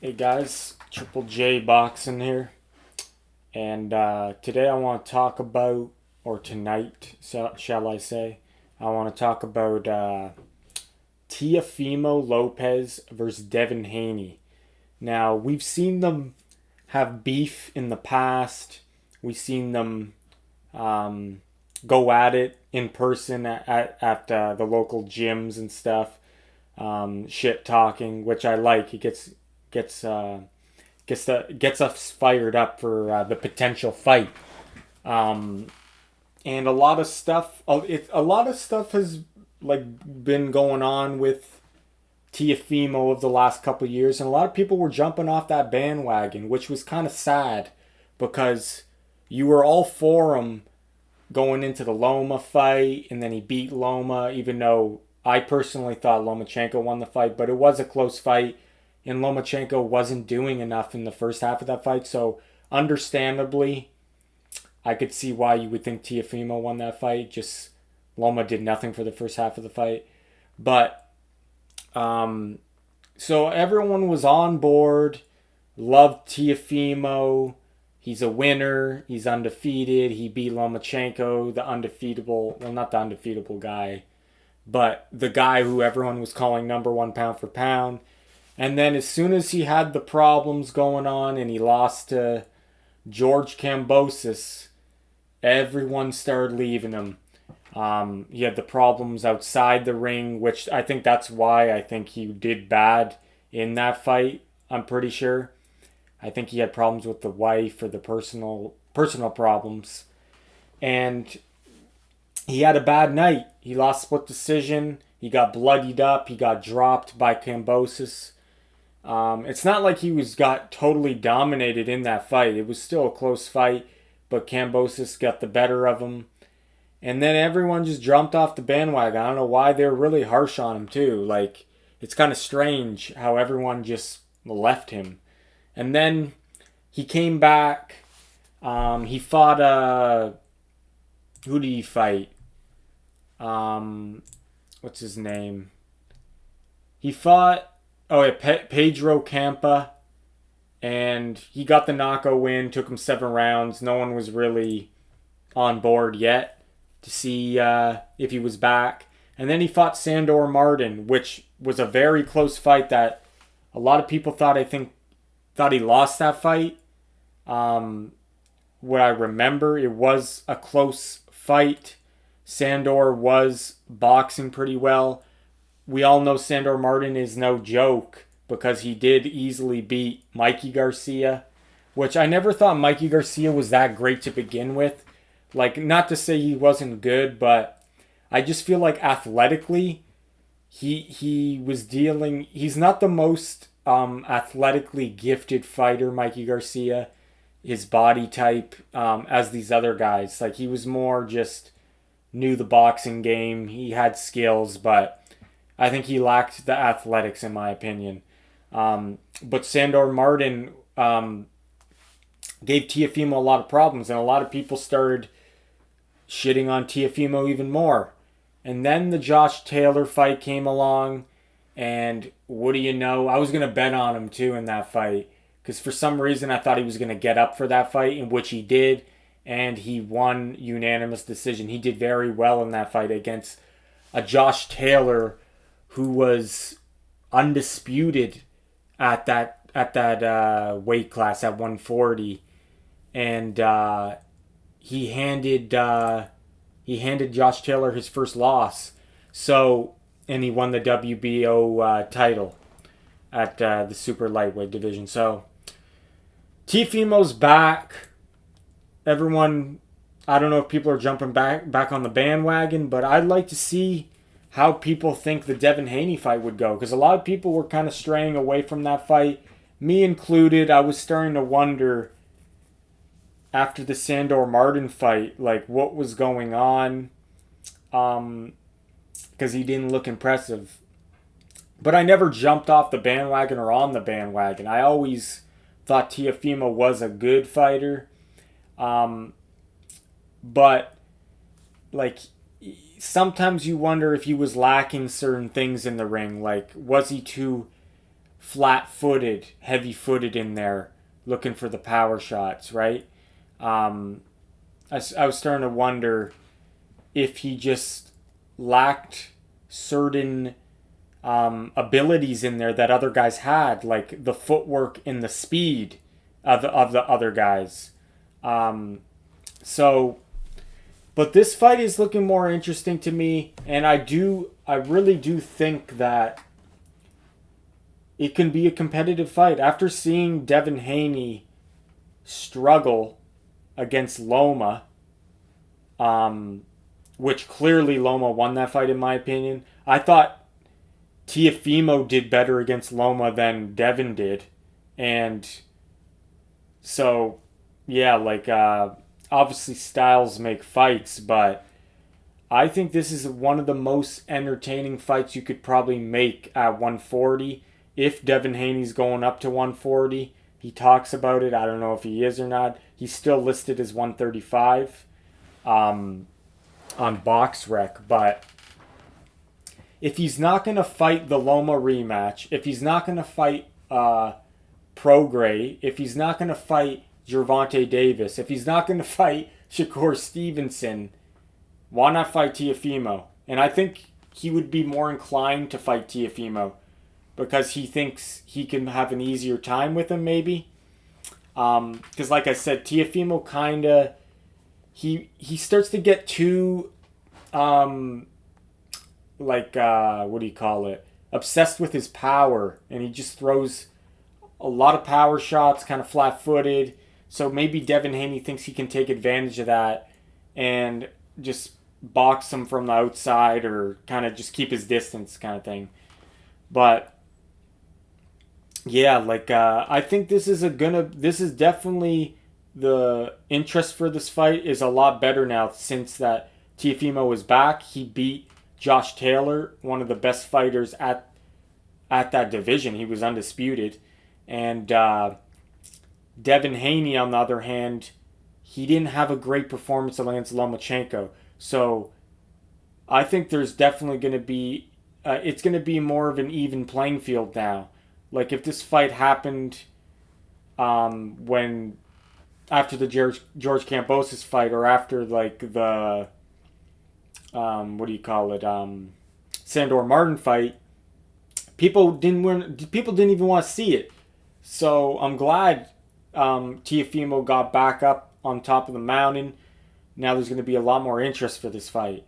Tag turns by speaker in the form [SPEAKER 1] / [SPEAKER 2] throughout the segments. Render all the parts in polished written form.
[SPEAKER 1] Hey guys, JJJBoxing here, and today I want to talk about, or tonight, shall I say, I want to talk about Teofimo Lopez versus Devin Haney. Now, we've seen them have beef in the past. We've seen them go at it in person at the local gyms and stuff, shit talking, which I like. It gets gets us fired up for the potential fight. Um, and a lot of stuff has been going on with Tiafimo of the last couple of years, and a lot of people were jumping off that bandwagon, which was kind of sad because you were all for him going into the Loma fight, and then he beat Loma, even though I personally thought Lomachenko won the fight, but it was a close fight, and Lomachenko wasn't doing enough in the first half of that fight. So, understandably, I could see why you would think Tiafimo won that fight. Just Loma did nothing for the first half of the fight. But, um, so everyone was on board, loved Tiafimo. He's a winner. He's undefeated. He beat Lomachenko, the undefeatable, well, not the undefeatable guy, but the guy who everyone was calling number one pound for pound. And then as soon as he had the problems going on and he lost to George Kambosos, everyone started leaving him. He had the problems outside the ring, which I think that's why I think he did bad in that fight. I'm pretty sure. I think he had problems with the wife or the personal problems, and he had a bad night. He lost split decision. He got bloodied up. He got dropped by Kambosos. It's not like he got totally dominated in that fight. It was still a close fight, but Kambosos got the better of him. And then everyone just jumped off the bandwagon. I don't know why they're really harsh on him too. Like, it's kind of strange how everyone just left him. And then he came back. He fought who did he fight? What's his name? He fought Pedro Campa, and he got the knockout win. Took him 7 rounds. No one was really on board yet to see if he was back. And then he fought Sandor Martin, which was a very close fight that a lot of people thought he lost that fight. What I remember, it was a close fight. Sandor was boxing pretty well. We all know Sandor Martin is no joke because he did easily beat Mikey Garcia, which I never thought Mikey Garcia was that great to begin with. Like, not to say he wasn't good, but I just feel like athletically, he was dealing. He's not the most athletically gifted fighter, Mikey Garcia. His body type, as these other guys, like he was more just knew the boxing game. He had skills, but I think he lacked the athletics, in my opinion. But Sandor Martin gave Teofimo a lot of problems, and a lot of people started shitting on Teofimo even more. And then the Josh Taylor fight came along, and what do you know? I was going to bet on him too in that fight because for some reason I thought he was going to get up for that fight, in which he did, and he won unanimous decision. He did very well in that fight against a Josh Taylor who was undisputed at that weight class at 140, and he handed Josh Taylor his first loss. So, and he won the WBO title at the super lightweight division. So Teofimo's back. Everyone, I don't know if people are jumping back on the bandwagon, but I'd like to see how people think the Devin Haney fight would go, because a lot of people were kind of straying away from that fight, me included. I was starting to wonder after the Sandor Martin fight, like what was going on, because he didn't look impressive. But I never jumped off the bandwagon or on the bandwagon. I always thought Teofimo was a good fighter, but like sometimes you wonder if he was lacking certain things in the ring. Like, was he too flat-footed, heavy-footed in there, looking for the power shots, right? I was starting to wonder if he just lacked certain abilities in there that other guys had, like the footwork and the speed of the other guys. But this fight is looking more interesting to me, and I really do think that it can be a competitive fight. After seeing Devin Haney struggle against Loma, which clearly Loma won that fight in my opinion. I thought Teofimo did better against Loma than Devin did. And so, yeah, obviously styles make fights, but I think this is one of the most entertaining fights you could probably make at 140. If Devin Haney's going up to 140, he talks about it. I don't know if he is or not. He's still listed as 135 on BoxRec, but if he's not going to fight the Loma rematch, if he's not going to fight Prograis, if he's not going to fight Gervonta Davis, if he's not going to fight Shakur Stevenson, why not fight Teofimo? And I think he would be more inclined to fight Teofimo because he thinks he can have an easier time with him, maybe. Because like I said, Teofimo kind of, he starts to get too, what do you call it? Obsessed with his power, and he just throws a lot of power shots, kind of flat-footed. So maybe Devin Haney thinks he can take advantage of that and just box him from the outside or kind of just keep his distance kind of thing. But yeah, I think this is definitely, the interest for this fight is a lot better now since that Teofimo is back. He beat Josh Taylor, one of the best fighters at that division. He was undisputed. And Devin Haney, on the other hand, he didn't have a great performance against Lomachenko. So I think there's definitely going to be, it's going to be more of an even playing field now. Like if this fight happened when, after the George Kambosos fight, or after the, Sandor Martin fight, people didn't even want to see it. So I'm glad Teofimo got back up on top of the mountain. Now there's going to be a lot more interest for this fight.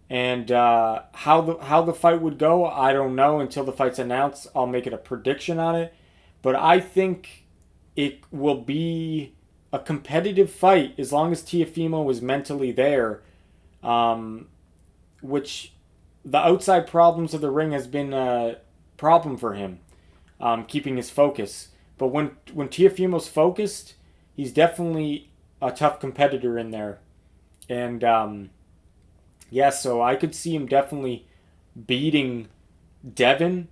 [SPEAKER 1] And how the fight would go, I don't know until the fight's announced. I'll make it a prediction on it. But I think it will be a competitive fight as long as Teofimo is mentally there. Which the outside problems of the ring has been a problem for him, keeping his focus. But when Teofimo's focused, he's definitely a tough competitor in there. And so I could see him definitely beating Devin,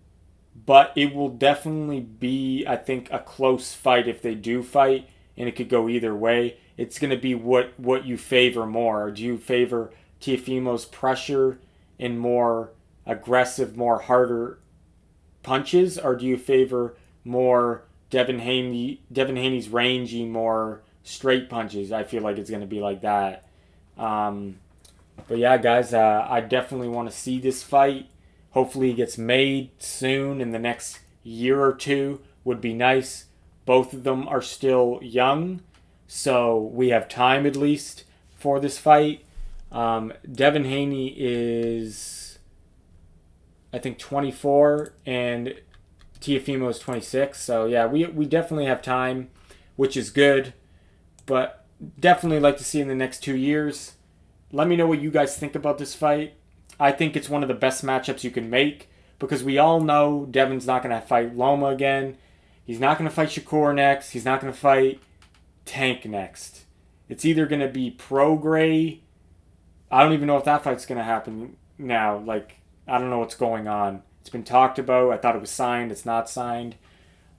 [SPEAKER 1] but it will definitely be, I think, a close fight if they do fight, and it could go either way. It's going to be what you favor more. Do you favor Teofimo's pressure and more aggressive, more harder punches, or do you favor more Devin Haney's rangy, more straight punches? I feel like it's going to be like that. But yeah, guys, I definitely want to see this fight. Hopefully it gets made soon in the next year or two. Would be nice. Both of them are still young, so we have time at least for this fight. Devin Haney is, I think, 24, and Teofimo is 26. So yeah, we definitely have time, which is good. But definitely like to see in the next 2 years. Let me know what you guys think about this fight. I think it's one of the best matchups you can make because we all know Devin's not going to fight Loma again. He's not going to fight Shakur next. He's not going to fight Tank next. It's either going to be Prograis. I don't even know if that fight's going to happen now. I don't know what's going on. It's been talked about. I thought it was signed. It's not signed.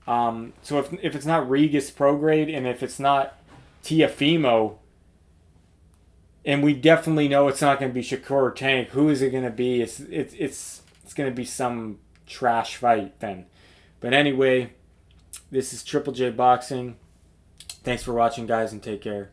[SPEAKER 1] So if it's not Regis Prograis and if it's not Teofimo, and we definitely know it's not going to be Shakur or Tank, who is it going to be? It's going to be some trash fight then. But anyway, this is Triple J Boxing. Thanks for watching, guys, and take care.